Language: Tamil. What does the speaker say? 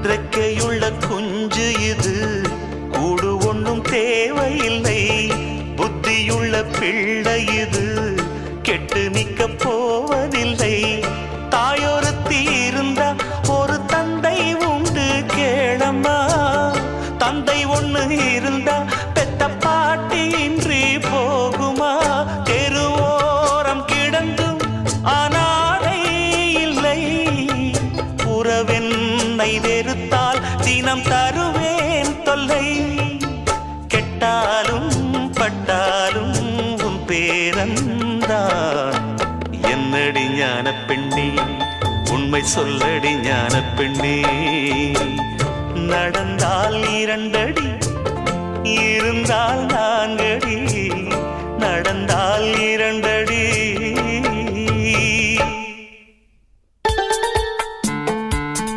இறக்கையுள்ள குஞ்சு இது, கூடு ஒன்றும் தேவையில்லை. புத்தியுள்ள பிள்ளை இது, கெட்டு நிக்க போவதில்லை. தாயொருத்தி இருந்தா ஒரு தந்தை உண்டு கேளம்மா. தந்தை ஒண்ணு இருந்தா பெத்த பாட்டி இன்றி போகுமா? தெருவோரம் கிடந்தும் அனாதை இல்லை. உறவென்னை வெறுத்தால் தினம் தருவேன் தொல்லை. கெட்டாலும் பட்டாலும் உன் பேரன்தான். என்னடி ஞான பெண்ணே, உண்மை சொல்லடி ஞான பெண்ணே. நடந்தால் 2 அடி, இருந்தால் 4 அடி.